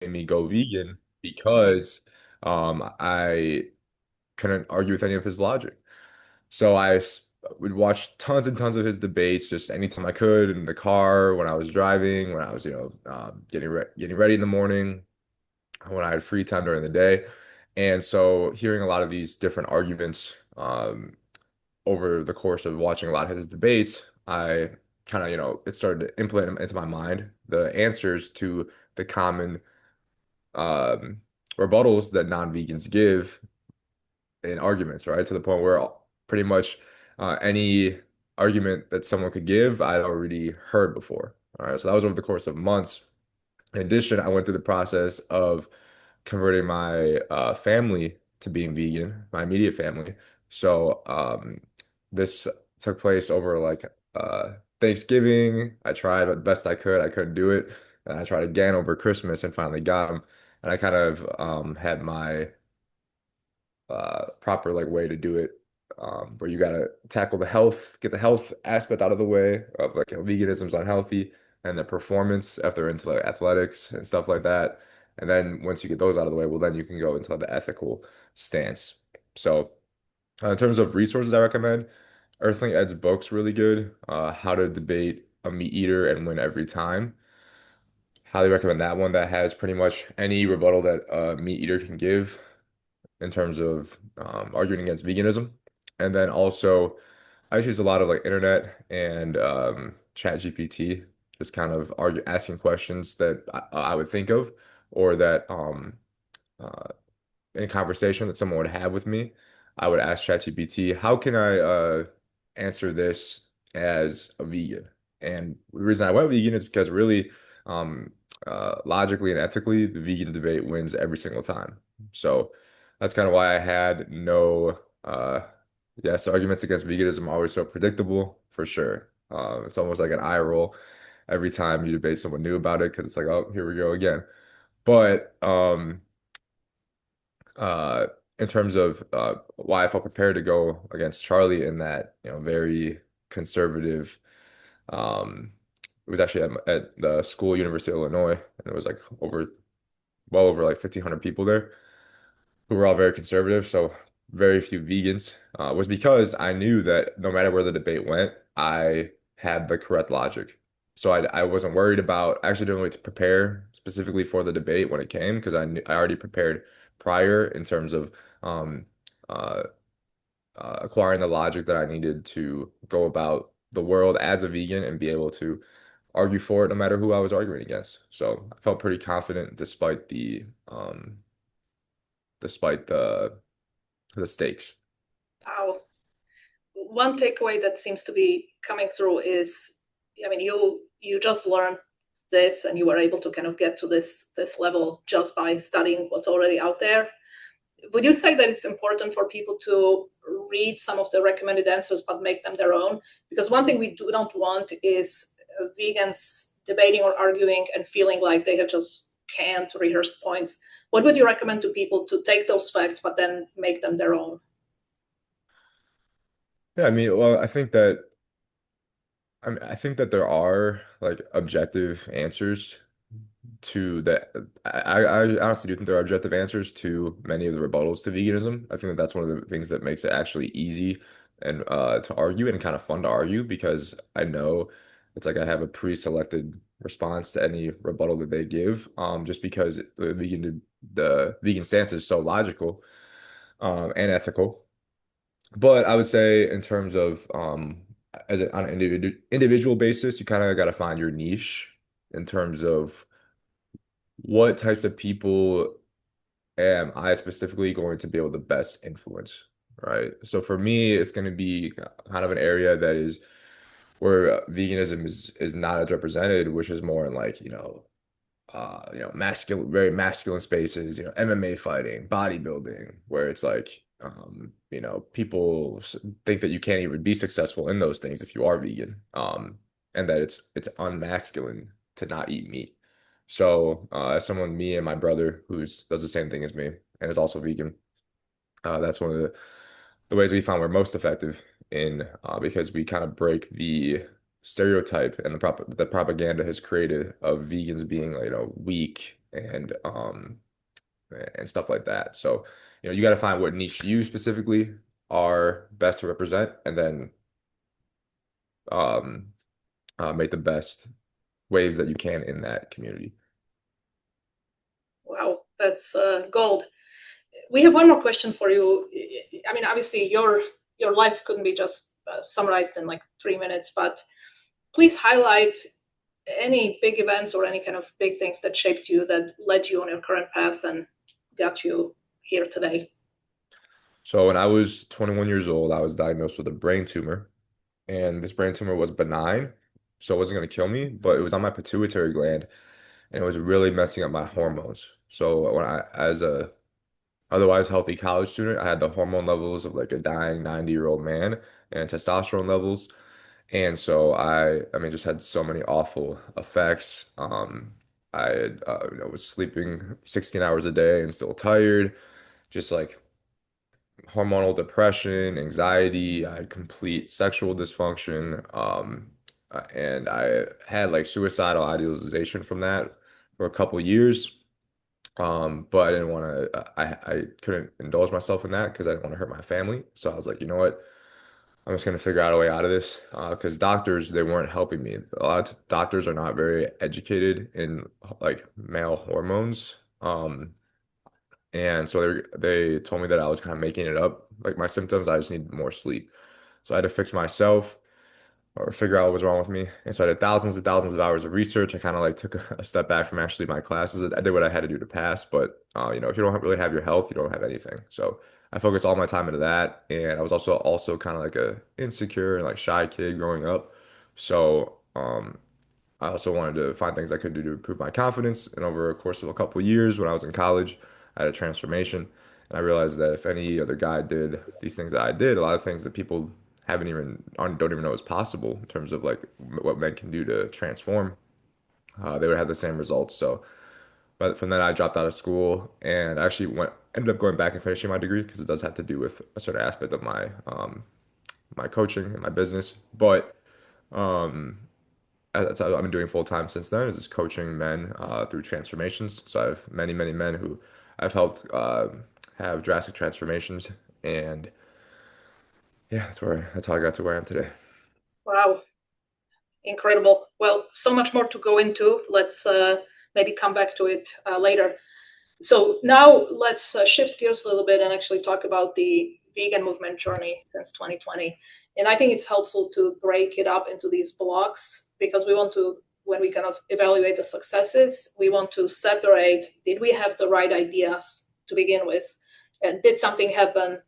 made me go vegan because I couldn't argue with any of his logic. So would watch tons and tons of his debates just anytime I could in the car, when I was driving, when I was, getting ready in the morning, when I had free time during the day. And so hearing a lot of these different arguments over the course of watching a lot of his debates, I kind of, it started to implement them into my mind, the answers to the common um, rebuttals that non-vegans give in arguments, right? To the point where pretty much any argument that someone could give, I'd already heard before. All right, so that was over the course of months. In addition, I went through the process of converting my family to being vegan, my immediate family. So this took place over like Thanksgiving. I tried the best I could. I couldn't do it. And I tried again over Christmas and finally got them. And I kind of had my proper like way to do it, where you gotta tackle the health, get the health aspect out of the way of like, veganism's unhealthy, and the performance if they're into like athletics and stuff like that. And then once you get those out of the way, well, then you can go into the ethical stance. So in terms of resources, I recommend Earthling Ed's book's really good. How to Debate a Meat Eater and Win Every Time. Highly recommend that one. That has pretty much any rebuttal that a meat eater can give in terms of arguing against veganism. And then also, I just use a lot of like internet and chat GPT, just kind of asking questions that I would think of or that uh, in conversation that someone would have with me, I would ask ChatGPT, how can I answer this as a vegan? And the reason I went vegan is because really, um, logically and ethically, the vegan debate wins every single time. So that's kind of why I had no, yes, arguments against veganism are always so predictable, for sure. It's almost like an eye roll every time you debate someone new about it because it's like, oh, here we go again. But uh, in terms of why I felt prepared to go against Charlie in that, very conservative. It was actually at the school, University of Illinois, and there was like well over like 1,500 people there who were all very conservative, so very few vegans, was because I knew that no matter where the debate went, I had the correct logic. So I wasn't worried about actually doing it to prepare specifically for the debate when it came because I already prepared prior in terms of um, uh, acquiring the logic that I needed to go about the world as a vegan and be able to argue for it no matter who I was arguing against. So I felt pretty confident despite the stakes. Wow. One takeaway that seems to be coming through is, I mean, you just learned this and you were able to kind of get to this level just by studying what's already out there. Would you say that it's important for people to read some of the recommended answers but make them their own? Because one thing we do not want is vegans debating or arguing and feeling like they have just canned rehearsed points. What would you recommend to people to take those facts but then make them their own? Yeah, I mean, well, I think that there are like objective answers to that. I honestly do think there are objective answers to many of the rebuttals to veganism. I think that that's one of the things that makes it actually easy and to argue and kind of fun to argue because I know it's like I have a pre-selected response to any rebuttal that they give, just because the vegan stance is so logical and ethical. But I would say in terms of on an individual basis, you kind of got to find your niche in terms of what types of people am I specifically going to be able to best influence, right? So for me, it's going to be kind of an area that is where veganism is not as represented, which is more in like, masculine, very masculine spaces, MMA fighting, bodybuilding, where it's like, people think that you can't even be successful in those things if you are vegan, and that it's unmasculine to not eat meat. So, as someone, me and my brother, who's does the same thing as me and is also vegan, that's one of the ways we found we're most effective in, because we kind of break the stereotype and the propaganda has created of vegans being, weak and stuff like that. So, you got to find what niche you specifically are best to represent, and then um, make the best waves that you can in that community. Wow, that's gold. We have one more question for you. I mean, obviously, your life couldn't be just summarized in like 3 minutes, but please highlight any big events or any kind of big things that shaped you, that led you on your current path and got you here today. So when I was 21 years old, I was diagnosed with a brain tumor, and this brain tumor was benign, so it wasn't going to kill me, but it was on my pituitary gland, and it was really messing up my hormones. So as a otherwise healthy college student, I had the hormone levels of like a dying 90-year-old man and testosterone levels. And so I mean, just had so many awful effects. I had, was sleeping 16 hours a day and still tired, just like hormonal depression, anxiety. I had complete sexual dysfunction. And I had like suicidal idealization from that for a couple years. But I didn't want to, I couldn't indulge myself in that because I didn't want to hurt my family. So I was like, you know what? I'm just gonna figure out a way out of this. Because doctors, they weren't helping me. A lot of doctors are not very educated in like male hormones. And so they told me that I was kind of making it up, like my symptoms. I just need more sleep. So I had to fix myself or figure out what was wrong with me. And so I did thousands and thousands of hours of research. I kind of like took a step back from actually my classes. I did what I had to do to pass, but if you don't really have your health, you don't have anything. So I focused all my time into that, and I was also kind of like a insecure and like shy kid growing up. So I also wanted to find things I could do to improve my confidence. And over a course of a couple of years, when I was in college, I had a transformation. And I realized that if any other guy did these things that I did, a lot of things that people don't even know is possible in terms of like what men can do to transform, they would have the same results. So, but from then I dropped out of school and actually ended up going back and finishing my degree because it does have to do with a certain aspect of my coaching and my business. But um, that's what I've been doing full time since then is just coaching men through transformations. So I have many, many men who I've helped have drastic transformations, and yeah, that's how I got to where I am today. Wow, incredible. Well, so much more to go into. Let's maybe come back to it later. So now let's shift gears a little bit and actually talk about the vegan movement journey since 2020. And I think it's helpful to break it up into these blocks because we want to, when we kind of evaluate the successes, we want to separate, did we have the right ideas to begin with? And did something happen,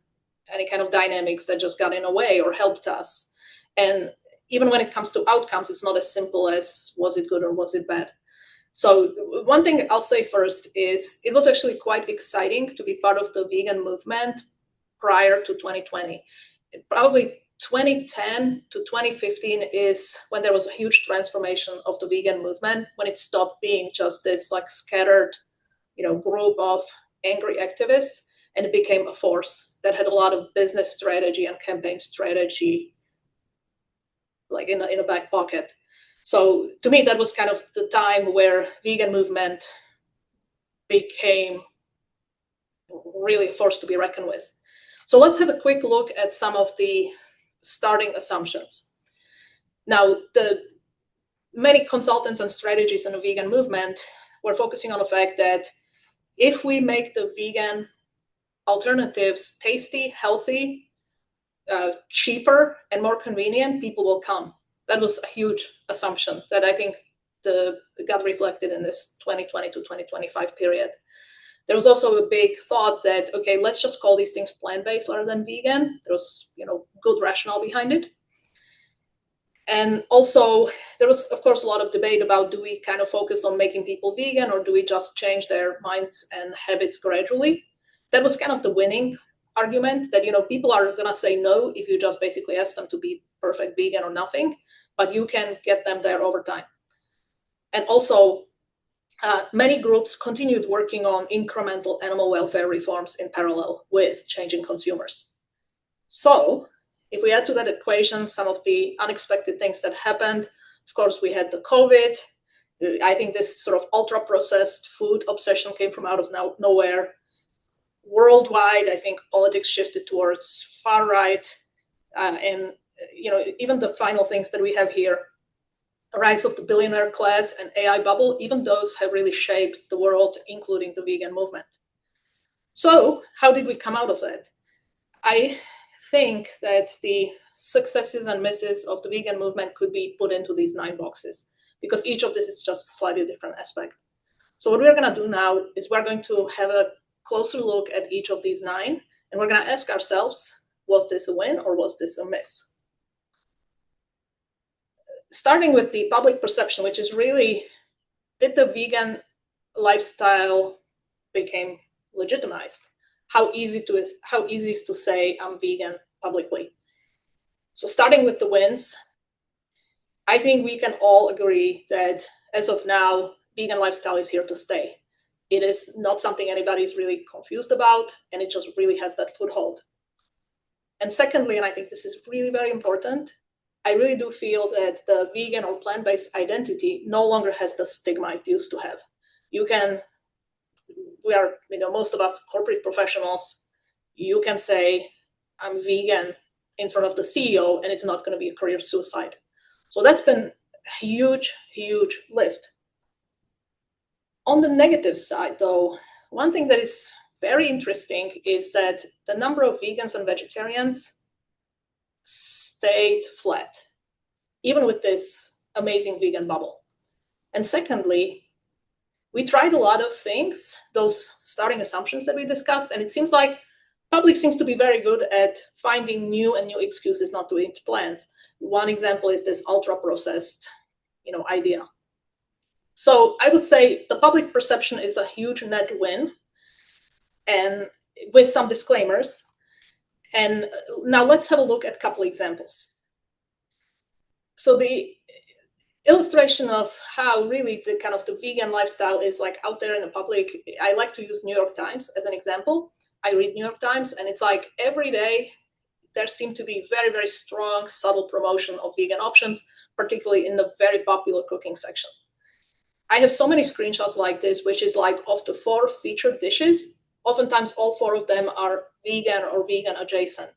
any kind of dynamics that just got in a way or helped us? And even when it comes to outcomes, it's not as simple as was it good or was it bad? So one thing I'll say first is it was actually quite exciting to be part of the vegan movement prior to 2020. Probably 2010 to 2015 is when there was a huge transformation of the vegan movement, when it stopped being just this like scattered, group of angry activists, and it became a force that had a lot of business strategy and campaign strategy like in a back pocket. So to me, that was kind of the time where vegan movement became really a force to be reckoned with. So let's have a quick look at some of the starting assumptions. Now, the many consultants and strategists in the vegan movement were focusing on the fact that if we make the vegan alternatives tasty, healthy, cheaper, and more convenient, people will come. That was a huge assumption that I think got reflected in this 2020 to 2025 period. There was also a big thought that, okay, let's just call these things plant-based rather than vegan. There was, good rationale behind it. And also, there was, of course, a lot of debate about do we kind of focus on making people vegan or do we just change their minds and habits gradually? That was kind of the winning argument that, people are going to say no if you just basically ask them to be perfect vegan or nothing, but you can get them there over time. And also, many groups continued working on incremental animal welfare reforms in parallel with changing consumers. So, if we add to that equation some of the unexpected things that happened, of course, we had the COVID, I think this sort of ultra processed food obsession came from out of nowhere. Worldwide, I think politics shifted towards far right, and even the final things that we have here, a rise of the billionaire class and AI bubble, even those have really shaped the world, including the vegan movement. So, how did we come out of that? I think that the successes and misses of the vegan movement could be put into these 9 boxes because each of this is just a slightly different aspect. So, what we're going to do now is we're going to have a closer look at each of these 9, and we're going to ask ourselves, was this a win or was this a miss? Starting with the public perception, which is really, did the vegan lifestyle became legitimized? How easy is to say I'm vegan publicly? So starting with the wins, I think we can all agree that as of now, vegan lifestyle is here to stay. It is not something anybody is really confused about, and it just really has that foothold. And secondly, and I think this is really very important, I really do feel that the vegan or plant-based identity no longer has the stigma it used to have. You can, we are, most of us corporate professionals, you can say, I'm vegan in front of the CEO, and it's not going to be a career suicide. So that's been a huge, huge lift. On the negative side, though, one thing that is very interesting is that the number of vegans and vegetarians stayed flat, even with this amazing vegan bubble. And secondly, we tried a lot of things, those starting assumptions that we discussed, and it seems like public seems to be very good at finding new and new excuses not to eat plants. One example is this ultra processed, idea. So I would say the public perception is a huge net win, and with some disclaimers. And now let's have a look at a couple examples. So the illustration of how really the kind of the vegan lifestyle is like out there in the public, I like to use New York Times as an example. I read New York Times, and it's like every day there seem to be very, very strong, subtle promotion of vegan options, particularly in the very popular cooking section. I have so many screenshots like this, which is like of the 4 featured dishes, oftentimes all 4 of them are vegan or vegan adjacent.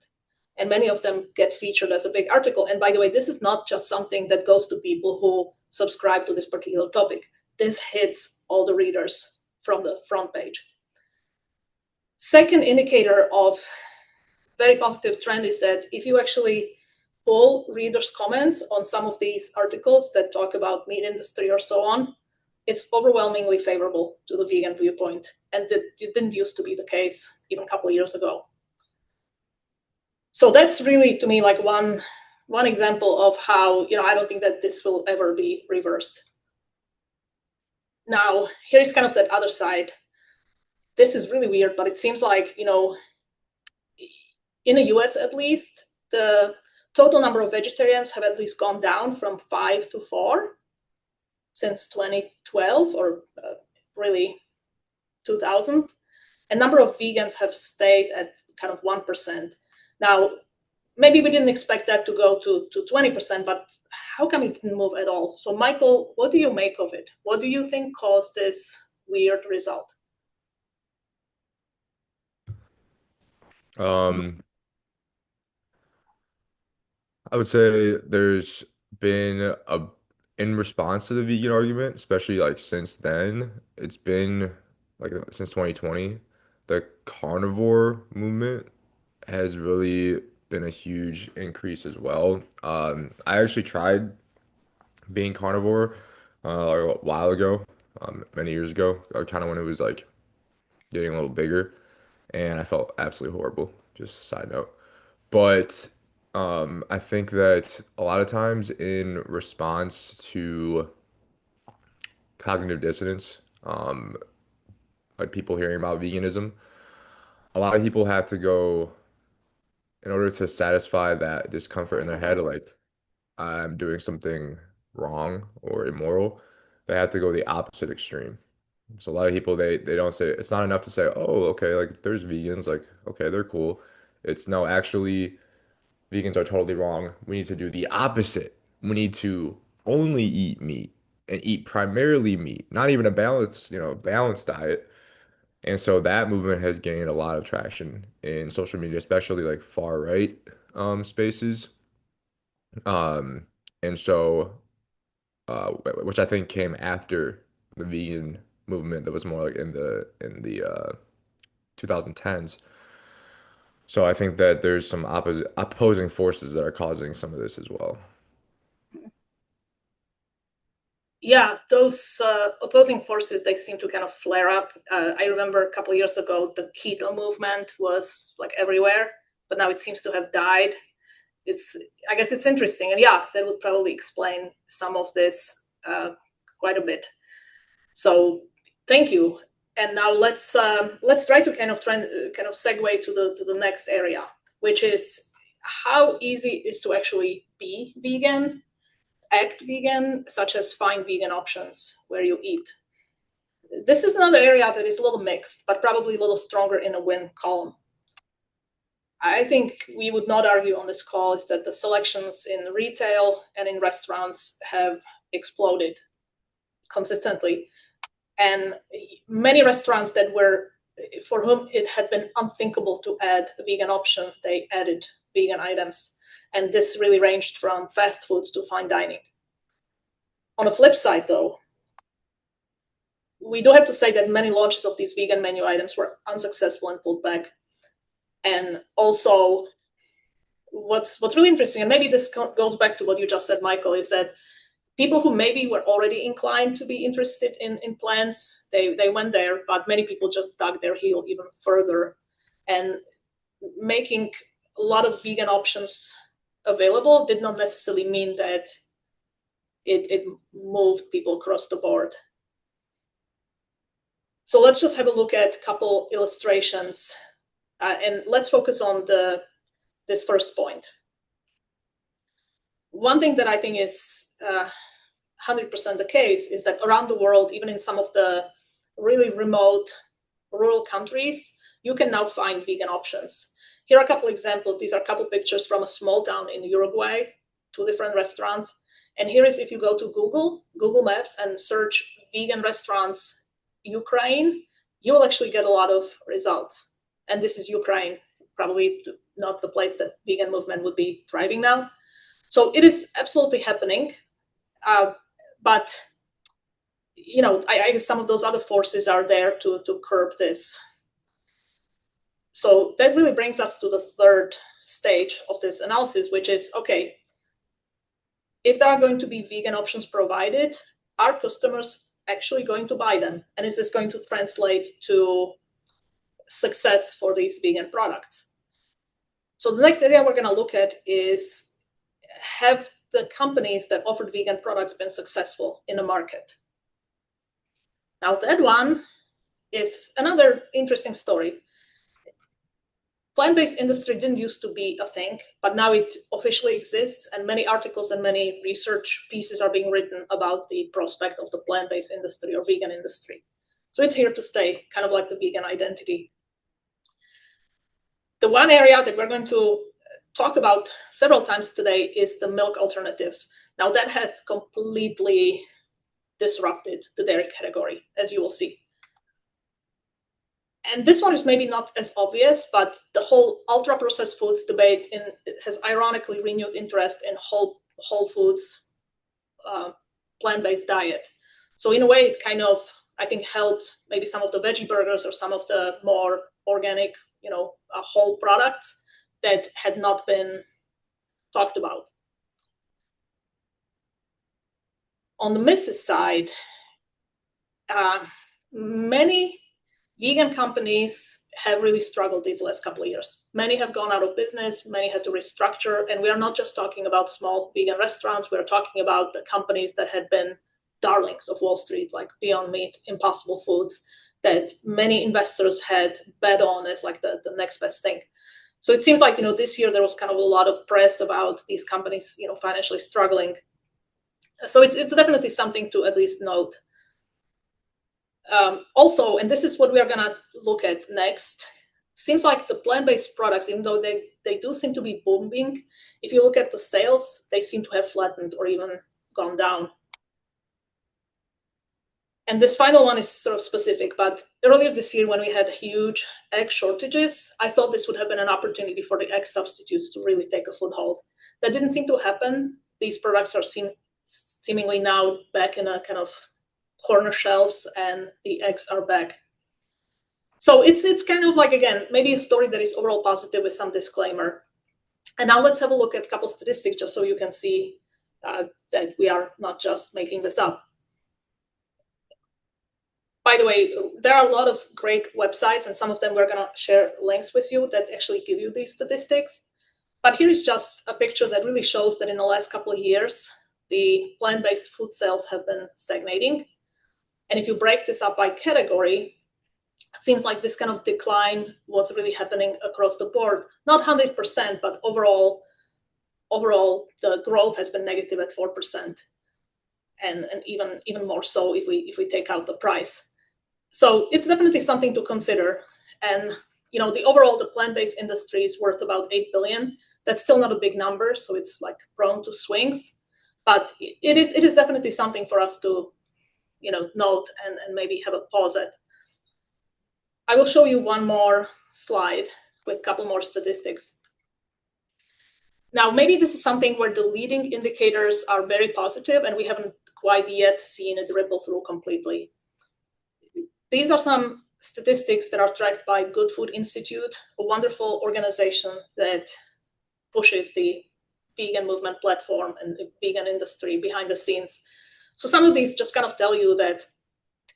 And many of them get featured as a big article. And by the way, this is not just something that goes to people who subscribe to this particular topic. This hits all the readers from the front page. Second indicator of very positive trend is that if you actually poll readers' comments on some of these articles that talk about meat industry or so on, it's overwhelmingly favorable to the vegan viewpoint. And that it didn't used to be the case even a couple of years ago. So that's really, to me, like one example of how, I don't think that this will ever be reversed. Now, here's kind of that other side. This is really weird, but it seems like, in the US at least, the total number of vegetarians have at least gone down from 5 to 4 since 2012 or really 2000. And number of vegans have stayed at kind of 1%. Now, maybe we didn't expect that to go to 20%, but how come it didn't move at all? So, Michael, what do you make of it? What do you think caused this weird result? Um, I would say there's been a in response to the vegan argument, especially like since then, it's been like since 2020, the carnivore movement has really been a huge increase as well. I actually tried being carnivore a while ago, many years ago, kind of when it was like getting a little bigger, and I felt absolutely horrible. Just a side note. But I think that a lot of times in response to cognitive dissonance, like people hearing about veganism, a lot of people have to go in order to satisfy that discomfort in their head, like I'm doing something wrong or immoral, they have to go the opposite extreme. So a lot of people they don't say it's not enough to say, oh, okay, like there's vegans, like okay, they're cool. It's no, actually vegans are totally wrong. We need to do the opposite. We need to only eat meat. and eat primarily meat, not even a balanced diet. And so that movement has gained a lot of traction in social media, especially like far right spaces. Um, and so which I think came after the vegan movement that was more like in the 2010s. So I think that there's some opposing forces that are causing some of this as well. Yeah, those opposing forces, they seem to kind of flare up. I remember a couple of years ago, the keto movement was like everywhere, but now it seems to have died. It's, I guess it's interesting. And yeah, that would probably explain some of this quite a bit. So thank you. And now let's try to kind of segue to the next area, which is how easy is to actually be vegan, act vegan, such as find vegan options where you eat. This is another area that is a little mixed, but probably a little stronger in a win column. I think we would not argue on this call is that the selections in retail and in restaurants have exploded consistently. And many restaurants that were, for whom it had been unthinkable to add a vegan option, they added vegan items. And this really ranged from fast foods to fine dining. On the flip side, though, we do have to say that many launches of these vegan menu items were unsuccessful and pulled back. And also, what's really interesting, and maybe this goes back to what you just said, Michael, is that people who maybe were already inclined to be interested in plants, they went there, but many people just dug their heel even further. And making a lot of vegan options available did not necessarily mean that it moved people across the board. So let's just have a look at a couple illustrations, and let's focus on this first point. One thing that I think is 100% the case is that around the world, even in some of the really remote rural countries, you can now find vegan options. Here are a couple examples. These are a couple pictures from a small town in Uruguay, 2 different restaurants. And here is if you go to Google Maps and search vegan restaurants Ukraine, you will actually get a lot of results. And this is Ukraine, probably not the place that vegan movement would be thriving now. So it is absolutely happening. But I guess some of those other forces are there to curb this. So that really brings us to the third stage of this analysis, which is, okay, if there are going to be vegan options provided, are customers actually going to buy them? And is this going to translate to success for these vegan products? So the next area we're going to look at is, have the companies that offered vegan products been successful in the market? Now that one is another interesting story. Plant-based industry didn't used to be a thing, but now it officially exists, and many articles and many research pieces are being written about the prospect of the plant-based industry or vegan industry. So it's here to stay, kind of like the vegan identity. The one area that we're going to talk about several times today is the milk alternatives. Now that has completely disrupted the dairy category, as you will see. And this one is maybe not as obvious, but the whole ultra processed foods debate has ironically renewed interest in whole foods, plant-based diet. So in a way, it kind of, I think, helped maybe some of the veggie burgers or some of the more organic, whole products that had not been talked about. On the misses side, many vegan companies have really struggled these last couple of years. Many have gone out of business, many had to restructure, and we are not just talking about small vegan restaurants, we're talking about the companies that had been darlings of Wall Street, like Beyond Meat, Impossible Foods, that many investors had bet on as like the next best thing. So it seems like, this year there was kind of a lot of press about these companies, financially struggling. So it's definitely something to at least note. Also, and this is what we are going to look at next, seems like the plant-based products, even though they do seem to be booming, if you look at the sales, they seem to have flattened or even gone down. And this final one is sort of specific, but earlier this year when we had huge egg shortages, I thought this would have been an opportunity for the egg substitutes to really take a foothold. That didn't seem to happen. These products are seemingly now back in a kind of corner shelves, and the eggs are back. So it's kind of like, again, maybe a story that is overall positive with some disclaimer. And now let's have a look at a couple statistics just so you can see that we are not just making this up. By the way, there are a lot of great websites, and some of them we're going to share links with you that actually give you these statistics. But here is just a picture that really shows that in the last couple of years, the plant-based food sales have been stagnating. And if you break this up by category, it seems like this kind of decline was really happening across the board. Not 100%, but overall, the growth has been negative at 4%. And even more so if we take out the price. So it's definitely something to consider. And the plant-based industry is worth about 8 billion. That's still not a big number, so it's like prone to swings. But it is definitely something for us to note and maybe have a pause at. I will show you one more slide with a couple more statistics. Now, maybe this is something where the leading indicators are very positive and we haven't quite yet seen it ripple through completely. These are some statistics that are tracked by Good Food Institute, a wonderful organization that pushes the vegan movement platform and the vegan industry behind the scenes. So some of these just kind of tell you that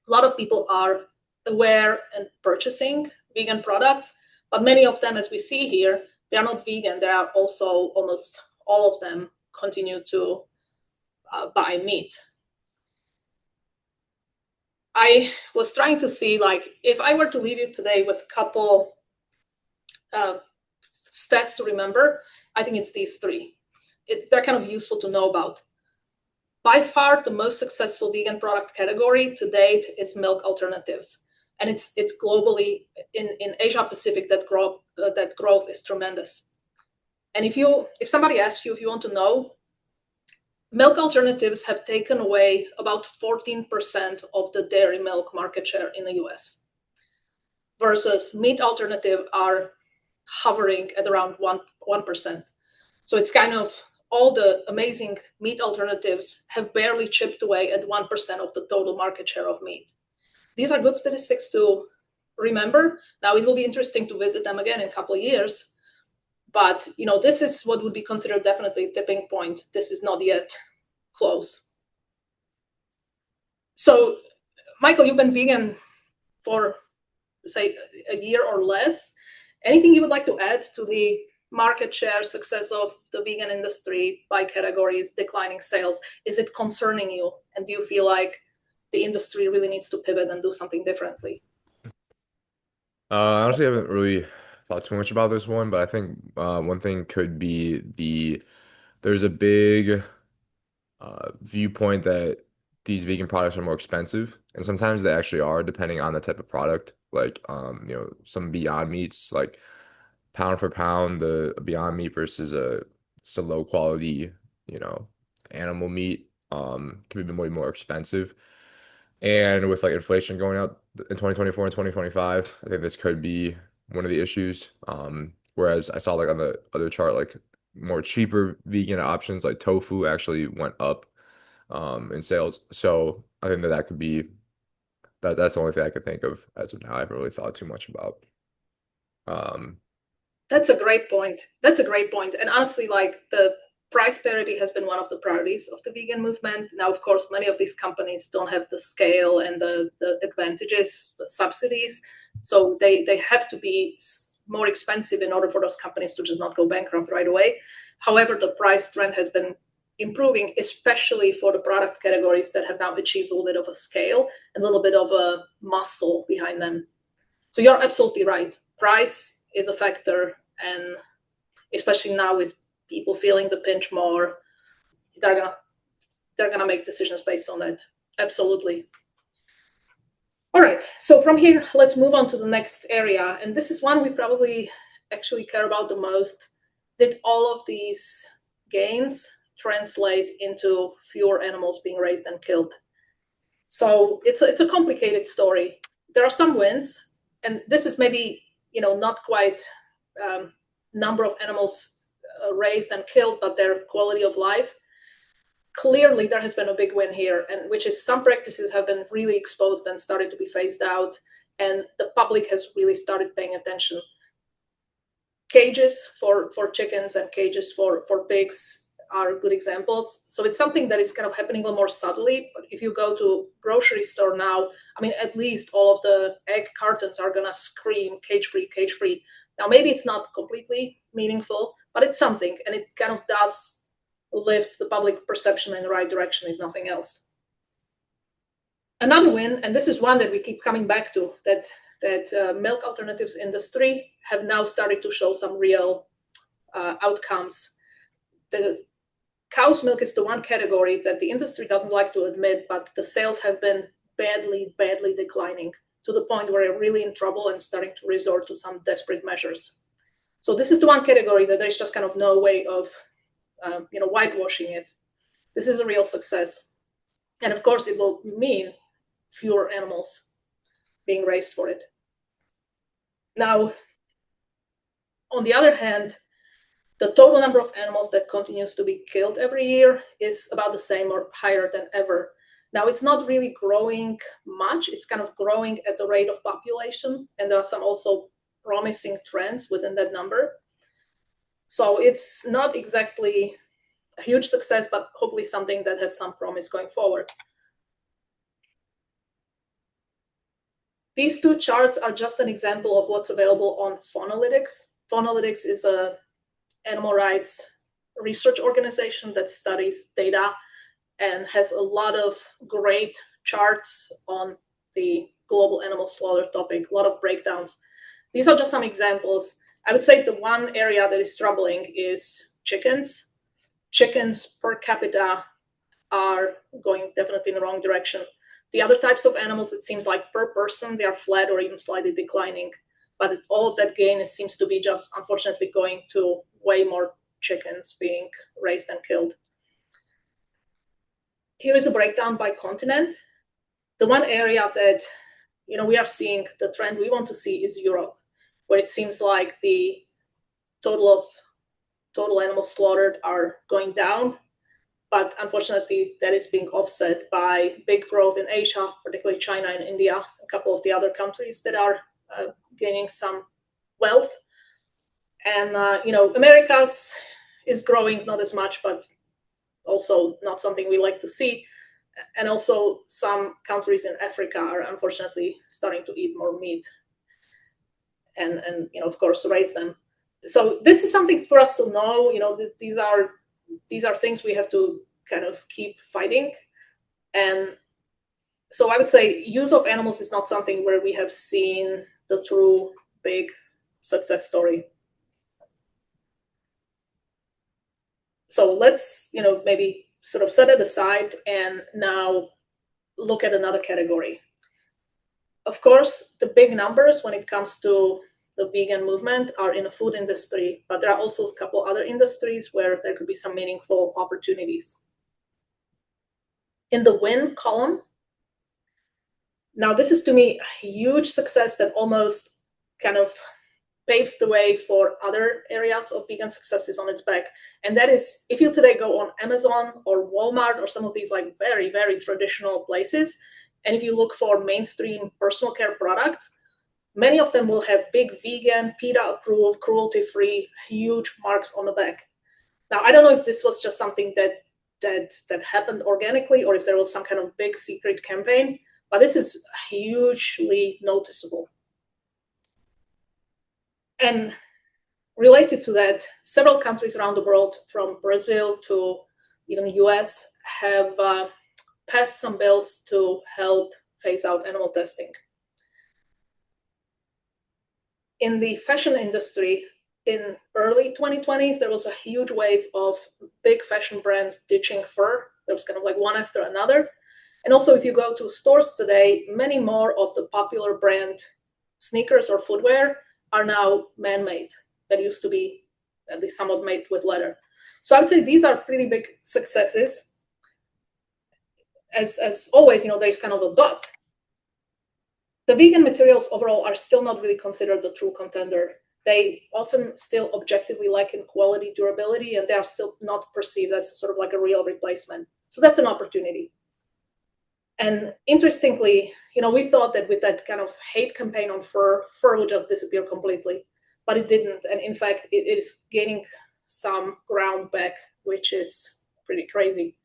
a lot of people are aware and purchasing vegan products, but many of them, as we see here, they are not vegan. They are also, almost all of them continue to buy meat. I was trying to see, like, if I were to leave you today with a couple stats to remember, I think it's these three. They're kind of useful to know about. By far, the most successful vegan product category to date is milk alternatives. And it's globally, in Asia Pacific, that growth is tremendous. And if somebody asks you if you want to know, milk alternatives have taken away about 14% of the dairy milk market share in the US, versus meat alternative are hovering at around 1%. So it's kind of all the amazing meat alternatives have barely chipped away at 1% of the total market share of meat. These are good statistics to remember. Now, it will be interesting to visit them again in a couple of years. But this is what would be considered definitely a tipping point. This is not yet close. So, Michael, you've been vegan for, say, a year or less. Anything you would like to add to the market share success of the vegan industry by categories, declining sales? Is it concerning you? And do you feel like the industry really needs to pivot and do something differently? Honestly, I haven't really thought too much about this one, but I think one thing could be there's a big viewpoint that these vegan products are more expensive, and sometimes they actually are, depending on the type of product. Like, some Beyond Meats, like pound for pound, the Beyond Meat versus just a low quality, you know, animal meat, can be way more expensive. And with like inflation going up in 2024 and 2025, I think this could be one of the issues. Whereas I saw like on the other chart, like more cheaper vegan options like tofu actually went up in sales. So I think that could be that's the only thing I could think of as of now. I haven't really thought too much about. Um, That's a great point. That's a great point. And honestly, like, the price parity has been one of the priorities of the vegan movement. Now, of course, many of these companies don't have the scale and the advantages, the subsidies. So they have to be more expensive in order for those companies to just not go bankrupt right away. However, the price trend has been improving, especially for the product categories that have now achieved a little bit of a scale and a little bit of a muscle behind them. So you're absolutely right. Price is a factor, and especially now with people feeling the pinch more, they're gonna make decisions based on that. Absolutely. All right. So from here, let's move on to the next area, and this is one we probably actually care about the most. Did all of these gains translate into fewer animals being raised and killed? So it's a complicated story. There are some wins, and this is maybe not quite number of animals raised and killed, but their quality of life. Clearly, there has been a big win here, and which is some practices have been really exposed and started to be phased out, and the public has really started paying attention. Cages for chickens and cages for pigs are good examples. So it's something that is kind of happening a little more subtly. But if you go to grocery store now, I mean, at least all of the egg cartons are gonna scream cage free, cage free. Now maybe it's not completely meaningful, but it's something, and it kind of does lift the public perception in the right direction, if nothing else. Another win, and this is one that we keep coming back to, that milk alternatives industry have now started to show some real outcomes. The cow's milk is the one category that the industry doesn't like to admit, but the sales have been badly, badly declining to the point where they're really in trouble and starting to resort to some desperate measures. So this is the one category that there's just kind of no way of whitewashing it. This is a real success. And of course, it will mean fewer animals being raised for it. Now, on the other hand, the total number of animals that continues to be killed every year is about the same or higher than ever. Now, it's not really growing much. It's kind of growing at the rate of population, and there are some also promising trends within that number. So it's not exactly a huge success, but hopefully something that has some promise going forward. These two charts are just an example of what's available on Faunalytics. Faunalytics is a animal rights research organization that studies data and has a lot of great charts on the global animal slaughter topic, a lot of breakdowns. These are just some examples. I would say the one area that is troubling is chickens. Chickens per capita are going definitely in the wrong direction. The other types of animals, it seems like per person, they are flat or even slightly declining. But all of that gain seems to be just, unfortunately, going to way more chickens being raised and killed. Here is a breakdown by continent. The one area that we are seeing the trend we want to see is Europe, where it seems like the total animals slaughtered are going down. But unfortunately, that is being offset by big growth in Asia, particularly China and India, a couple of the other countries that are gaining some wealth. And, Americas is growing not as much, but also not something we like to see. And also some countries in Africa are unfortunately starting to eat more meat and of course, raise them. So this is something for us to know, these are things we have to kind of keep fighting. And so I would say use of animals is not something where we have seen the true big success story. So let's, maybe sort of set it aside and now look at another category. Of course, the big numbers when it comes to the vegan movement are in the food industry, but there are also a couple other industries where there could be some meaningful opportunities. In the win column, now this is to me a huge success that almost kind of paves the way for other areas of vegan successes on its back. And that is, if you today go on Amazon or Walmart or some of these like very, very traditional places, and if you look for mainstream personal care products, many of them will have big vegan, PETA approved, cruelty-free, huge marks on the back. Now, I don't know if this was just something that happened organically or if there was some kind of big secret campaign, but this is hugely noticeable. And related to that, several countries around the world, from Brazil to even the US, have passed some bills to help phase out animal testing. In the fashion industry, in early 2020s, there was a huge wave of big fashion brands ditching fur. There was kind of like one after another. And also, if you go to stores today, many more of the popular brand sneakers or footwear are now man-made. That used to be at least somewhat made with leather. So I would say these are pretty big successes. as always, there's kind of a but. The vegan materials overall are still not really considered the true contender. They often still objectively lack in quality, durability, and they are still not perceived as sort of like a real replacement. So that's an opportunity. And interestingly, we thought that with that kind of hate campaign on fur would just disappear completely, but it didn't. And in fact, it is gaining some ground back, which is pretty crazy.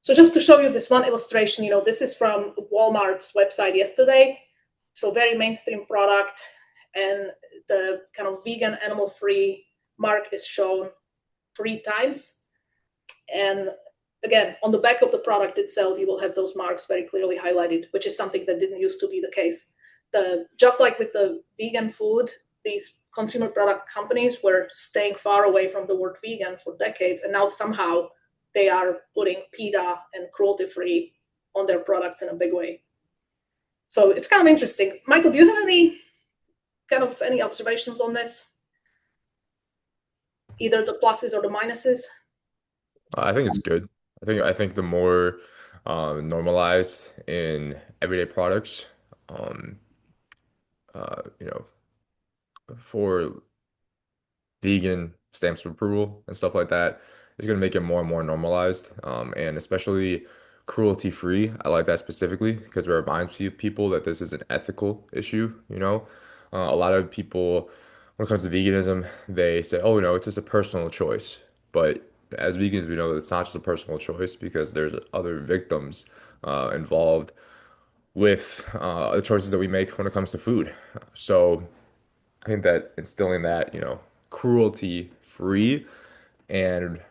So just to show you this one illustration, this is from Walmart's website yesterday. So very mainstream product, and the kind of vegan, animal-free mark is shown 3 times. And again, on the back of the product itself, you will have those marks very clearly highlighted, which is something that didn't used to be the case. Just like with the vegan food, these consumer product companies were staying far away from the word vegan for decades, and now somehow they are putting PETA and cruelty-free on their products in a big way. So it's kind of interesting. Michael, do you have any observations on this? Either the pluses or the minuses? I think it's good. I think the more normalized in everyday products, um, you know, for vegan stamps of approval and stuff like that is going to make it more and more normalized, and especially cruelty free. I like that specifically because it reminds people that this is an ethical issue. A lot of people, when it comes to veganism, they say, "Oh, no, it's just a personal choice." But as vegans, we know that it's not just a personal choice because there's other victims involved with the choices that we make when it comes to food. So I think that instilling that, cruelty free and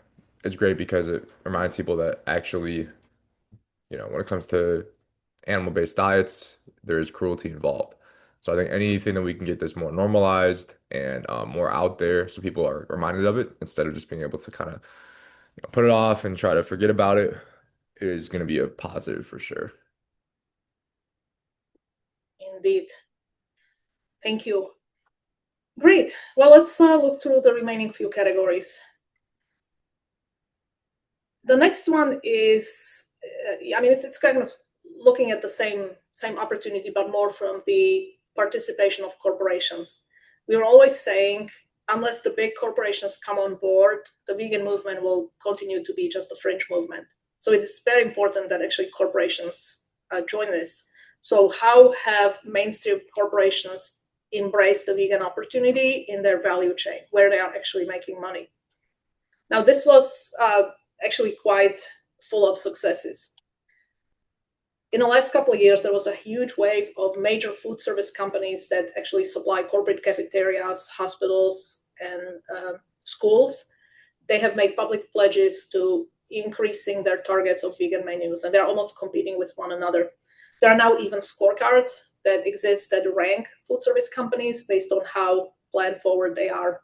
is great because it reminds people that actually, when it comes to animal-based diets, there is cruelty involved. So I think anything that we can get this more normalized and more out there so people are reminded of it instead of just being able to kind of put it off and try to forget about it is going to be a positive for sure. Indeed. Thank you. Great. Well, let's look through the remaining few categories. The next one is, it's kind of looking at the same opportunity, but more from the participation of corporations. We are always saying, unless the big corporations come on board, the vegan movement will continue to be just a fringe movement. So it's very important that actually corporations join this. So how have mainstream corporations embraced the vegan opportunity in their value chain, where they are actually making money? Now, this was actually quite full of successes. In the last couple of years, there was a huge wave of major food service companies that actually supply corporate cafeterias, hospitals, and schools. They have made public pledges to increasing their targets of vegan menus, and they're almost competing with one another. There are now even scorecards that exist that rank food service companies based on how plan forward they are.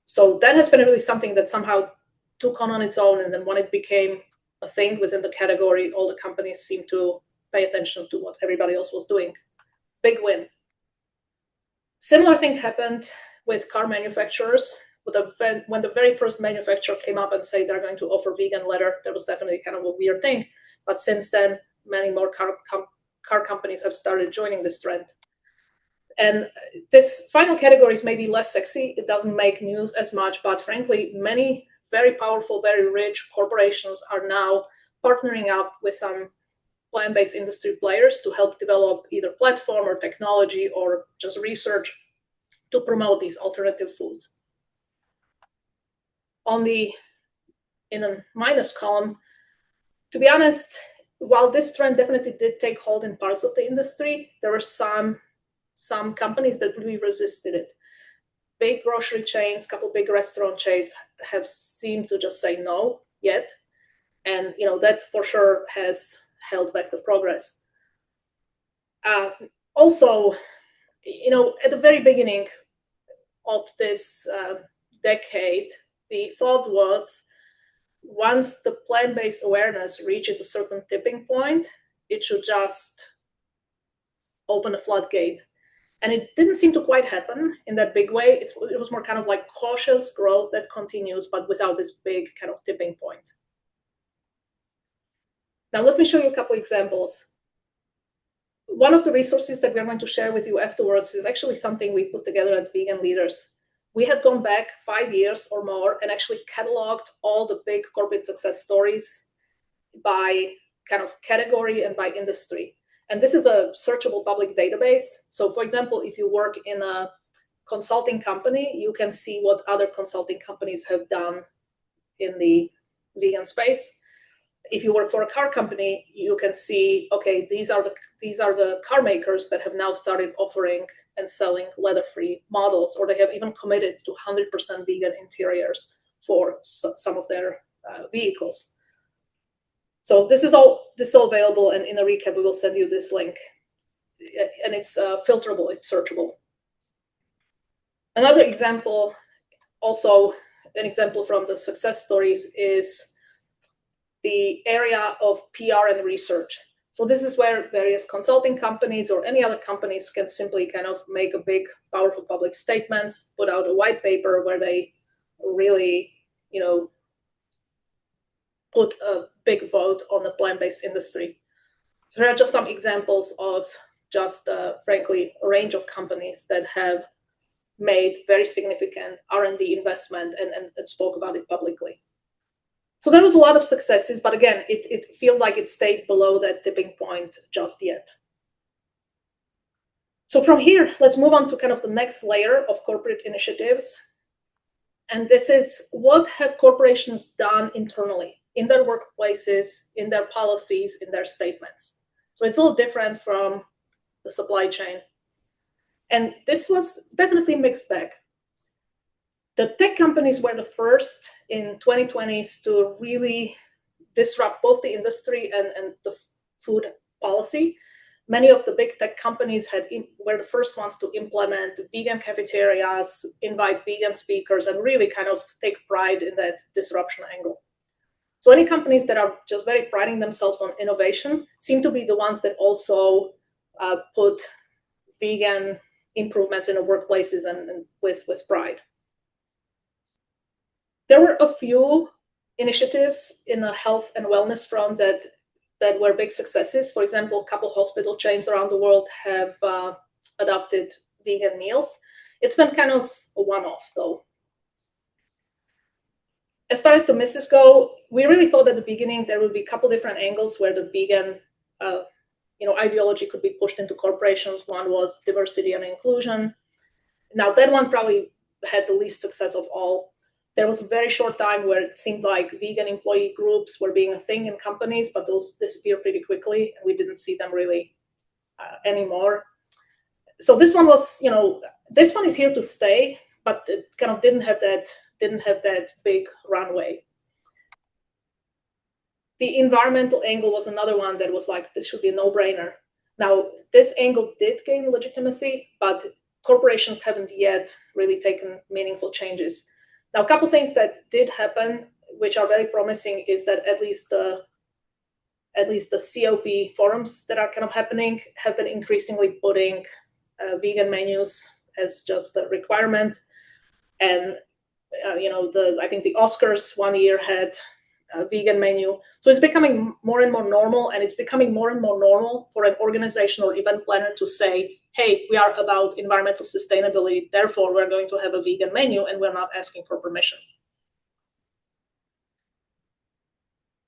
So that has been really something that somehow took on its own, and then when it became a thing within the category, all the companies seemed to pay attention to what everybody else was doing. Big win. Similar thing happened with car manufacturers. When the very first manufacturer came up and said they're going to offer vegan leather, that was definitely kind of a weird thing. But since then, many more car companies have started joining this trend. And this final category is maybe less sexy. It doesn't make news as much, but frankly, many very powerful, very rich corporations are now partnering up with some plant-based industry players to help develop either platform or technology or just research to promote these alternative foods. In a minus column, to be honest, while this trend definitely did take hold in parts of the industry, there were some companies that really resisted it. Big grocery chains, couple big restaurant chains have seemed to just say no yet. And that for sure has held back the progress. Also, at the very beginning of this decade, the thought was once the plant-based awareness reaches a certain tipping point, it should just open a floodgate. And it didn't seem to quite happen in that big way. It was more kind of like cautious growth that continues, but without this big kind of tipping point. Now, let me show you a couple examples. One of the resources that we're going to share with you afterwards is actually something we put together at Vegan Leaders. We had gone back 5 years or more and actually cataloged all the big corporate success stories by kind of category and by industry. And this is a searchable public database. So for example, if you work in a consulting company, you can see what other consulting companies have done in the vegan space. If you work for a car company, you can see, okay, these are the car makers that have now started offering and selling leather-free models, or they have even committed to 100% vegan interiors for some of their vehicles. So this is all available, and in a recap, we will send you this link, and it's filterable, it's searchable. Another example, also an example from the success stories, is the area of PR and research. So this is where various consulting companies or any other companies can simply kind of make a big, powerful public statements, put out a white paper where they really, put a big vote on the plant-based industry. So here are just some examples of just, frankly, a range of companies that have made very significant R&D investment and spoke about it publicly. So there was a lot of successes, but again, it feels like it stayed below that tipping point just yet. So from here, let's move on to kind of the next layer of corporate initiatives. And this is, what have corporations done internally in their workplaces, in their policies, in their statements? So it's a little different from the supply chain. And this was definitely a mixed bag. The tech companies were the first in 2020s to really disrupt both the industry and the food policy. Many of the big tech companies were the first ones to implement vegan cafeterias, invite vegan speakers, and really kind of take pride in that disruption angle. So any companies that are just very priding themselves on innovation seem to be the ones that also put vegan improvements in the workplaces and with pride. There were a few initiatives in the health and wellness front that were big successes. For example, a couple hospital chains around the world have adopted vegan meals. It's been kind of a one-off, though. As far as the misses go, we really thought at the beginning there would be a couple different angles where the vegan ideology could be pushed into corporations. One was diversity and inclusion. Now, that one probably had the least success of all. There was a very short time where it seemed like vegan employee groups were being a thing in companies, but those disappeared pretty quickly, and we didn't see them really anymore. So this one was, this one is here to stay, but it kind of didn't have that big runway. The environmental angle was another one that was like, this should be a no-brainer. Now, this angle did gain legitimacy, but corporations haven't yet really taken meaningful changes. Now, a couple things that did happen, which are very promising, is that at least the COP forums that are kind of happening have been increasingly putting vegan menus as just a requirement. And I think the Oscars one year had a vegan menu. So it's becoming more and more normal, and it's becoming more and more normal for an organization or event planner to say, hey, we are about environmental sustainability, therefore we're going to have a vegan menu, and we're not asking for permission.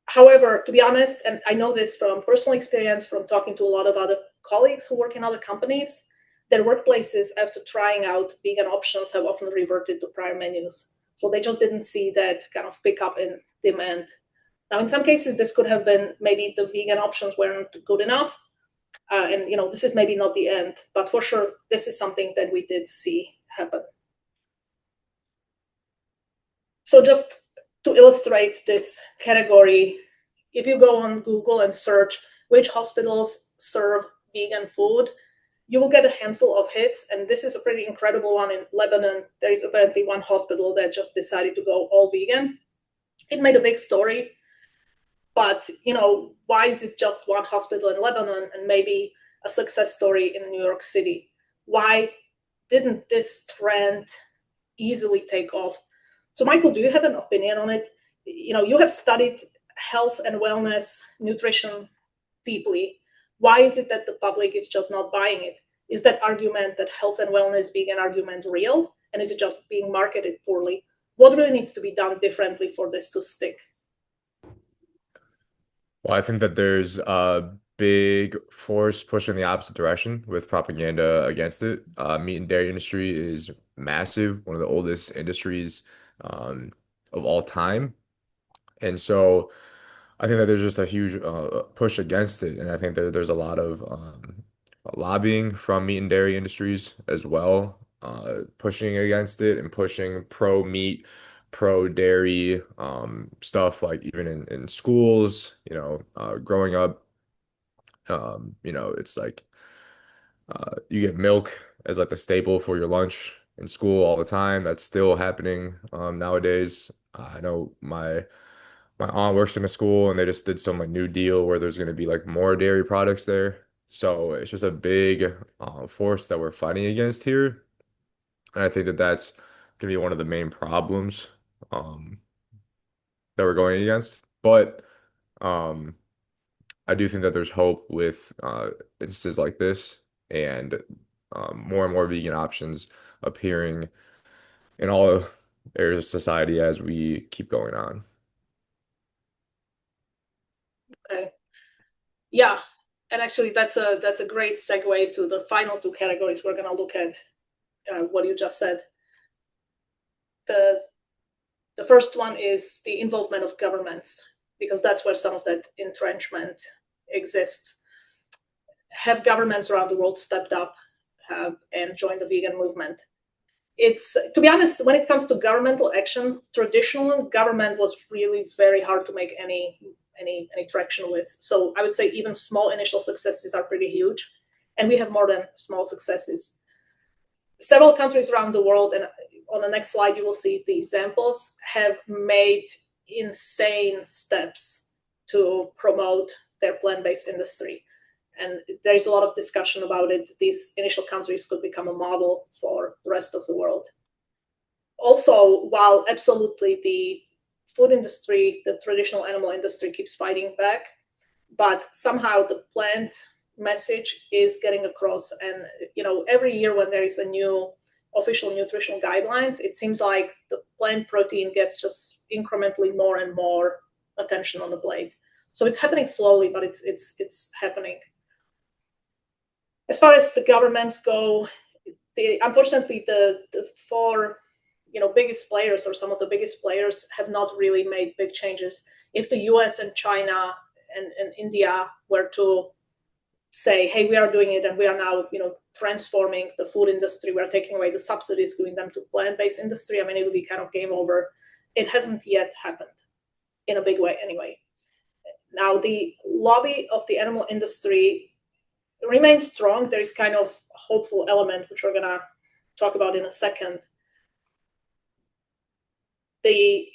However, to be honest, and I know this from personal experience, from talking to a lot of other colleagues who work in other companies, their workplaces, after trying out vegan options, have often reverted to prior menus. So they just didn't see that kind of pickup in demand. Now, in some cases, this could have been maybe the vegan options weren't good enough. And this is maybe not the end, but for sure, this is something that we did see happen. So just to illustrate this category, if you go on Google and search which hospitals serve vegan food, you will get a handful of hits. And this is a pretty incredible one in Lebanon. There is apparently one hospital that just decided to go all vegan. It made a big story. But, why is it just one hospital in Lebanon and maybe a success story in New York City? Why didn't this trend easily take off? So, Michael, do you have an opinion on it? You have studied health and wellness, nutrition deeply, why is it that the public is just not buying it? Is that argument, that health and wellness vegan argument, real? And is it just being marketed poorly? What really needs to be done differently for this to stick? Well, I think that there's a big force pushing the opposite direction with propaganda against it. Meat and dairy industry is massive, one of the oldest industries of all time. And so I think that there's just a huge push against it. And I think that there's a lot of lobbying from meat and dairy industries as well, pushing against it and pushing pro meat, pro dairy stuff, like even in schools, growing up, it's like you get milk as like the staple for your lunch in school all the time. That's still happening nowadays. I know my aunt works in a school and they just did some like new deal where there's going to be like more dairy products there. So it's just a big force that we're fighting against here. And I think that that's going to be one of the main problems um, that we're going against. But um, I do think that there's hope with instances like this and more and more vegan options appearing in all areas of society as we keep going on. Okay. Yeah, and actually, that's a great segue to the final two categories we're going to look at. What you just said. The the first one is the involvement of governments, because that's where some of that entrenchment exists. Have governments around the world stepped up and joined the vegan movement? It's, to be honest, when it comes to governmental action, traditional government was really very hard to make any traction with. So I would say even small initial successes are pretty huge, and we have more than small successes. Several countries around the world, and on the next slide you will see the examples, have made insane steps to promote their plant-based industry. And there is a lot of discussion about it. These initial countries could become a model for the rest of the world. Also, while absolutely the food industry, the traditional animal industry keeps fighting back, but somehow the plant message is getting across. And every year when there is a new official nutritional guidelines, it seems like the plant protein gets just incrementally more and more attention on the plate. So it's happening slowly, but it's happening. As far as the governments go, unfortunately the four biggest players, or some of the biggest players, have not really made big changes. If the US and China and India were to say, hey, we are doing it and we are now transforming the food industry, we're taking away the subsidies, giving them to plant-based industry, I mean, it would be kind of game over. It hasn't yet happened in a big way anyway. Now the lobby of the animal industry remains strong. There is kind of a hopeful element, which we're going to talk about in a second. The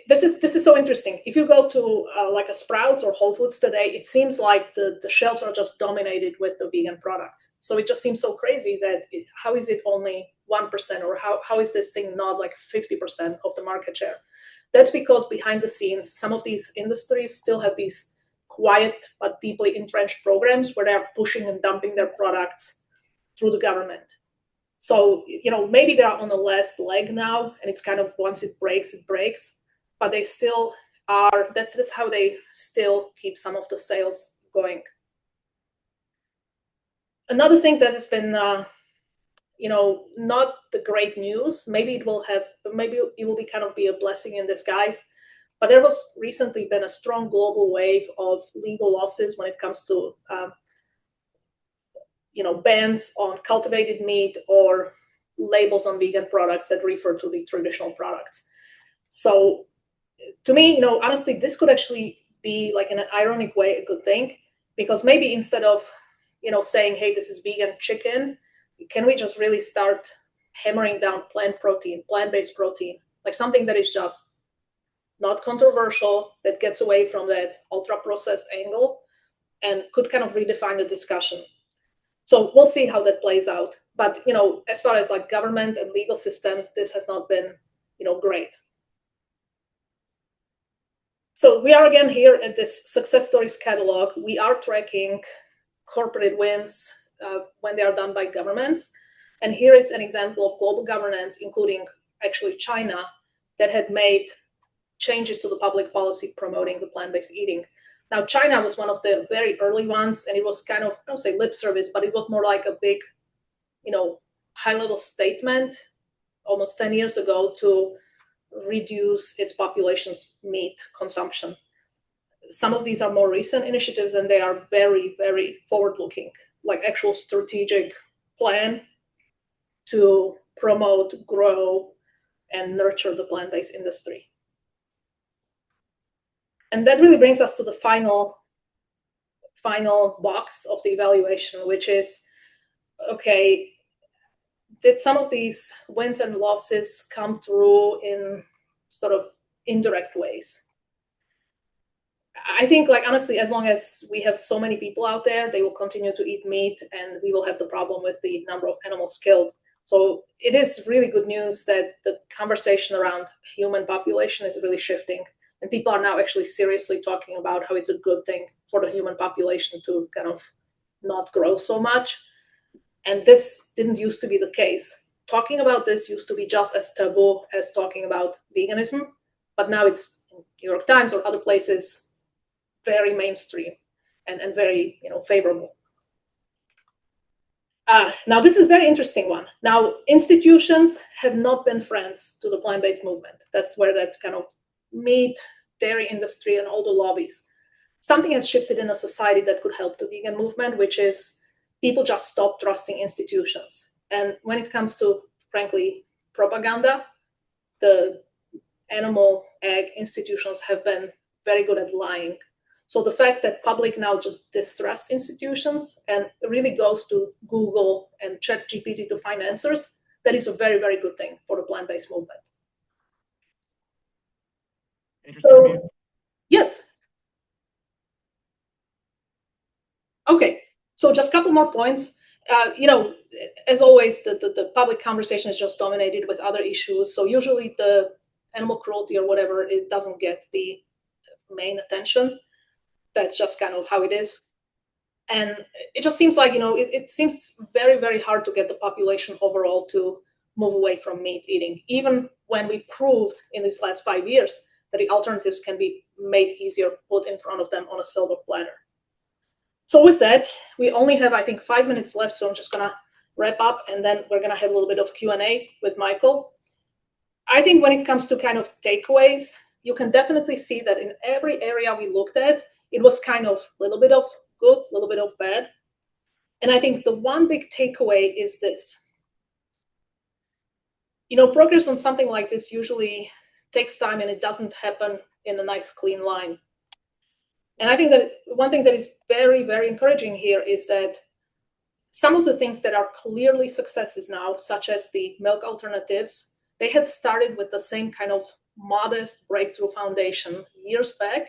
this is so interesting. If you go to like a Sprouts or Whole Foods today, it seems like the shelves are just dominated with the vegan products. So it just seems so crazy that how is it only 1%, or how is this thing not like 50% of the market share? That's because behind the scenes, some of these industries still have these quiet but deeply entrenched programs where they're pushing and dumping their products through the government. So, maybe they're on the last leg now, and it's kind of, once it breaks, it breaks. But they still are, that's how they still keep some of the sales going. Another thing that has been, not the great news, maybe it will be kind of be a blessing in disguise, but there was recently been a strong global wave of legal losses when it comes to bans on cultivated meat or labels on vegan products that refer to the traditional products. So to me, honestly, this could actually be, like, in an ironic way, a good thing, because maybe instead of saying, hey, this is vegan chicken, can we just really start hammering down plant-based protein, like something that is just not controversial, that gets away from that ultra processed angle, and could kind of redefine the discussion. So we'll see how that plays out. But, as far as like government and legal systems, this has not been, great. So we are again here at this success stories catalog. We are tracking corporate wins when they are done by governments. And here is an example of global governance, including actually China, that had made changes to the public policy promoting the plant-based eating. Now, China was one of the very early ones, and it was kind of, I don't say lip service, but it was more like a big, high-level statement almost 10 years ago to reduce its population's meat consumption. Some of these are more recent initiatives, and they are very, very forward-looking, like actual strategic plan to promote, grow, and nurture the plant-based industry. And that really brings us to the final box of the evaluation, which is, okay, did some of these wins and losses come through in sort of indirect ways? I think, like, honestly, as long as we have so many people out there, they will continue to eat meat, and we will have the problem with the number of animals killed. So it is really good news that the conversation around human population is really shifting, and people are now actually seriously talking about how it's a good thing for the human population to kind of not grow so much. And this didn't used to be the case. Talking about this used to be just as taboo as talking about veganism, but now it's in New York Times or other places very mainstream and very favorable. Now this is very interesting one. Now institutions have not been friends to the plant-based movement. That's where that kind of meat, dairy industry, and all the lobbies. Something has shifted in a society that could help the vegan movement, which is people just stop trusting institutions. And when it comes to, frankly, propaganda, the animal egg institutions have been very good at lying. So the fact that public now just distrust institutions and really goes to Google and ChatGPT to find answers, that is a very, very good thing for the plant-based movement. Interesting to me. So, yes. Okay. So just a couple more points. As always, the public conversation is just dominated with other issues. So usually the animal cruelty or whatever, it doesn't get the main attention. That's just kind of how it is. And it just seems like, it seems very, very hard to get the population overall to move away from meat eating, even when we proved in these last 5 years that the alternatives can be made easier, put in front of them on a silver platter. So with that, we only have, I think, 5 minutes left. So I'm just going to wrap up, and then we're going to have a little bit of Q&A with Michael. I think when it comes to kind of takeaways, you can definitely see that in every area we looked at, it was kind of a little bit of good, a little bit of bad. And I think the one big takeaway is this. Progress on something like this usually takes time, and it doesn't happen in a nice, clean line. And I think that one thing that is very, very encouraging here is that some of the things that are clearly successes now, such as the milk alternatives, they had started with the same kind of modest breakthrough foundation years back.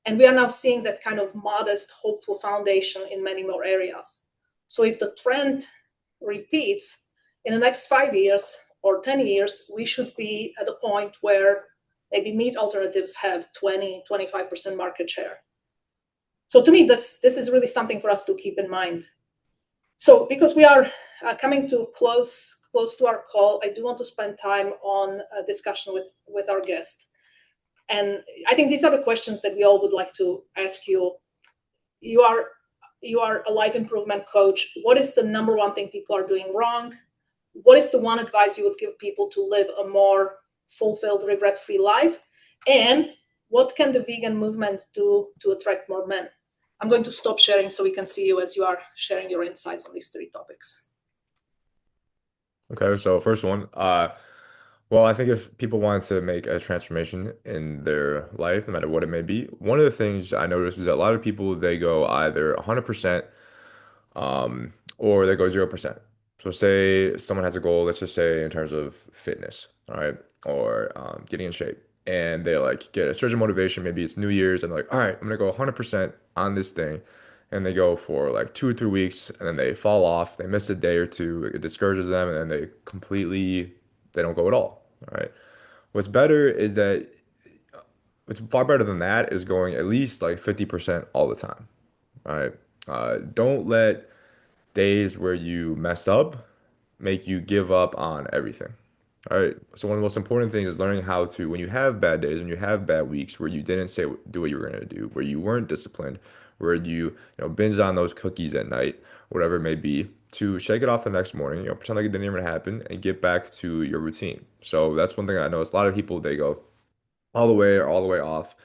And we are now seeing that kind of modest, hopeful foundation in many more areas. So if the trend repeats in the next 5 years or 10 years, we should be at a point where maybe meat alternatives have 20-25% market share. So to me, this is really something for us to keep in mind. So because we are coming to close to our call, I do want to spend time on a discussion with our guest. And I think these are the questions that we all would like to ask you. You are a life improvement coach. What is the number one thing people are doing wrong? What is the one advice you would give people to live a more fulfilled, regret-free life? And what can the vegan movement do to attract more men? I'm going to stop sharing so we can see you as you are sharing your insights on these three topics. Okay, so first one, well, I think if people want to make a transformation in their life, no matter what it may be, one of the things I notice is that a lot of people they go either 100% or they go 0%. So say someone has a goal, let's just say in terms of fitness, all right, or getting in shape, and they like get a surge of motivation. Maybe it's New Year's, and they're like, all right, I'm gonna go 100% on this thing, and they go for like 2 or 3 weeks, and then they fall off. They miss a day or two. It discourages them, and then they don't go at all. All right. What's better is that it's far better than that is going at least like 50% all the time. All right. Don't let days where you mess up make you give up on everything. All right. So one of the most important things is learning how to, when you have bad days, when you have bad weeks where you didn't do what you were going to do, where you weren't disciplined, where binge on those cookies at night, whatever it may be, to shake it off the next morning, pretend like it didn't even happen and get back to your routine. So that's one thing I notice. A lot of people, they go all the way or all the way off.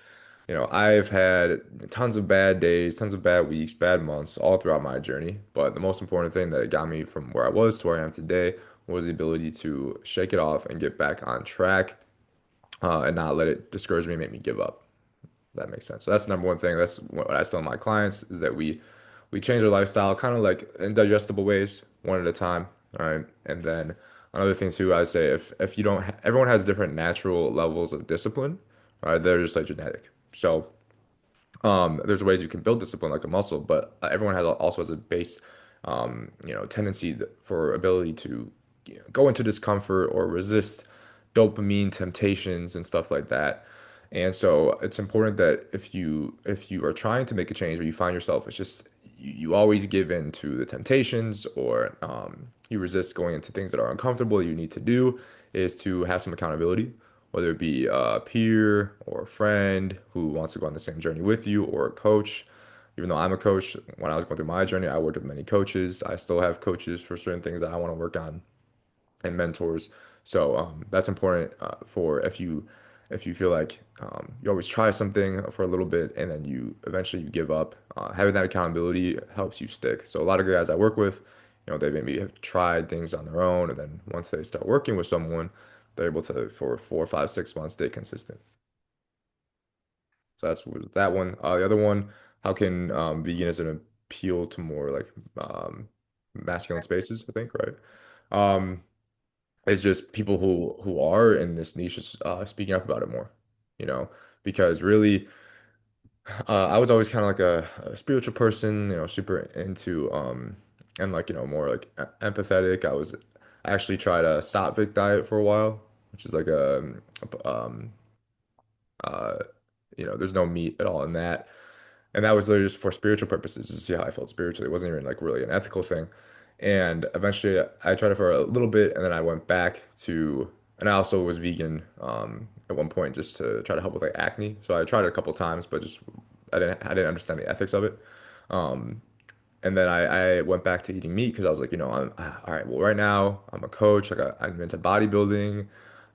I've had tons of bad days, tons of bad weeks, bad months all throughout my journey. But the most important thing that got me from where I was to where I am today was the ability to shake it off and get back on track, and not let it discourage me and make me give up. That makes sense. So that's the number one thing. That's what I tell my clients is that we change our lifestyle kind of like in digestible ways, one at a time. All right. And then another thing too, I say if you don't, everyone has different natural levels of discipline. Right? They're just like genetic. So there's ways you can build discipline like a muscle, but everyone also has a base, tendency for ability to go into discomfort or resist dopamine temptations and stuff like that. And so it's important that if you are trying to make a change, but you find yourself, it's just you always give in to the temptations or you resist going into things that are uncomfortable that you need to do, is to have some accountability, whether it be a peer or a friend who wants to go on the same journey with you, or a coach. Even though I'm a coach, when I was going through my journey, I worked with many coaches. I still have coaches for certain things that I want to work on, and mentors. So that's important, for if you feel like you always try something for a little bit and then you eventually you give up. Having that accountability helps you stick. So a lot of guys I work with, they maybe have tried things on their own, and then once they start working with someone, they're able to, for 4, 5, 6 months, stay consistent. So that's that one. The other one, how can veganism appeal to more like masculine spaces, I think, right? Um, it's just people who are in this niche is speaking up about it more, you know, because really, I was always kind of like a spiritual person, super into and like more like empathetic. I actually tried a Sattvic diet for a while, which is like uh, there's no meat at all in that. And that was literally just for spiritual purposes, just to see how I felt spiritually. It wasn't even like really an ethical thing. And eventually I tried it for a little bit and then I went back to, and I also was vegan at one point just to try to help with like acne. So I tried it a couple times, but just I didn't understand the ethics of it. Um, and then I went back to eating meat because I was like, all right, well, right now I'm a coach, like I'm into bodybuilding,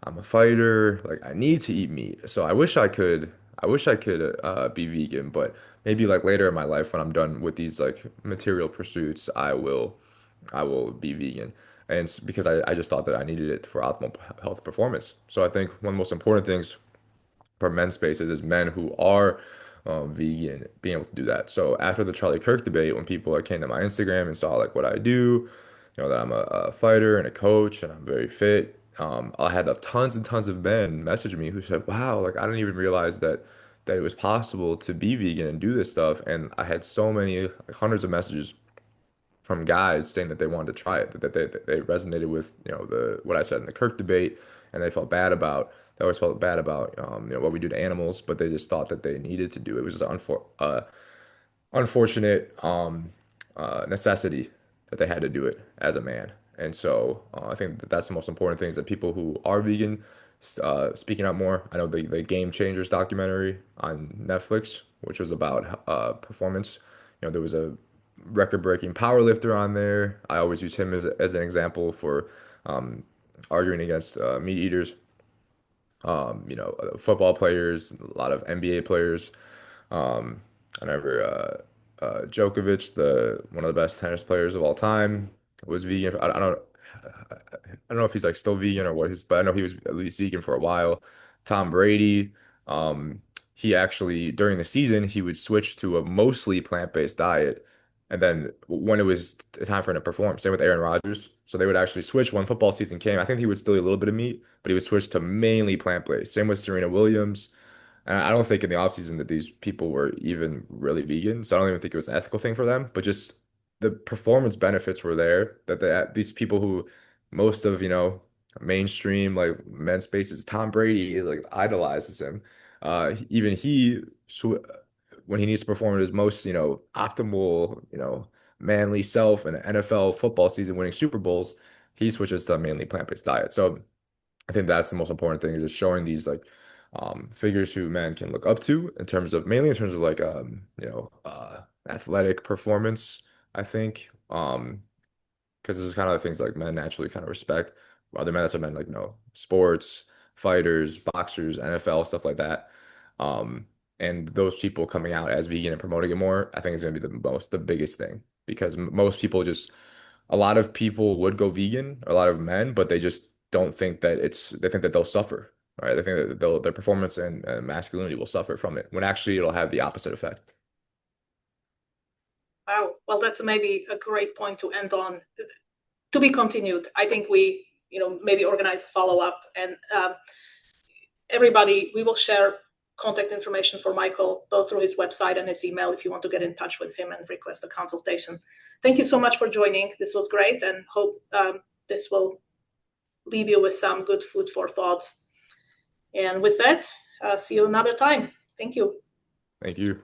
I'm a fighter, like I need to eat meat. So I wish I could be vegan, but maybe like later in my life when I'm done with these like material pursuits, I will be vegan. And it's because I just thought that I needed it for optimal health performance. So I think one of the most important things for men's spaces is men who are vegan being able to do that. So after the Charlie Kirk debate, when people like came to my Instagram and saw like what I do, that I'm a fighter and a coach and I'm very fit, I had tons and tons of men message me who said, "Wow, like I didn't even realize that it was possible to be vegan and do this stuff." And I had so many, like, hundreds of messages from guys saying that they wanted to try it, that they resonated with, the what I said in the Kirk debate, and they felt bad about. They always felt bad about, what we do to animals, but they just thought that they needed to do it. It was just unfortunate necessity that they had to do it as a man. And so I think that that's the most important thing is that people who are vegan speaking out more. I know the Game Changers documentary on Netflix, which was about performance. There was a record-breaking power lifter on there. I always use him as an example for um, arguing against meat eaters. Football players, a lot of NBA players. Um, I remember Djokovic, the one of the best tennis players of all time, was vegan. I don't know if he's like still vegan or what his, but I know he was at least vegan for a while. Tom Brady, um, he actually during the season he would switch to a mostly plant-based diet, and then when it was time for him to perform, same with Aaron Rodgers. So they would actually switch when football season came. I think he would still eat a little bit of meat, but he would switch to mainly plant-based. Same with Serena Williams. And I don't think in the offseason that these people were even really vegan. So I don't even think it was an ethical thing for them, but just the performance benefits were there that these people who most of, mainstream like men's spaces, Tom Brady is like idolizes him. even when he needs to perform at his most, optimal, manly self in an NFL football season, winning Super Bowls, he switches to a mainly plant-based diet. So I think that's the most important thing is just showing these like figures who men can look up to in terms of mainly in terms of like athletic performance, I think. Because this is kind of the things like men naturally kind of respect. Other men, that's what men like, sports, fighters, boxers, NFL, stuff like that. Um, and those people coming out as vegan and promoting it more, I think is going to be the biggest thing because most people just, a lot of people would go vegan, a lot of men, but they just don't think that they think that they'll suffer, right? They think that their performance and masculinity will suffer from it when actually it'll have the opposite effect. Wow. Well, that's maybe a great point to end on. To be continued. I think we, maybe organize a follow up, and everybody, we will share contact information for Michael, both through his website and his email if you want to get in touch with him and request a consultation. Thank you so much for joining. This was great, and hope this will leave you with some good food for thought. And with that, see you another time. Thank you. Thank you.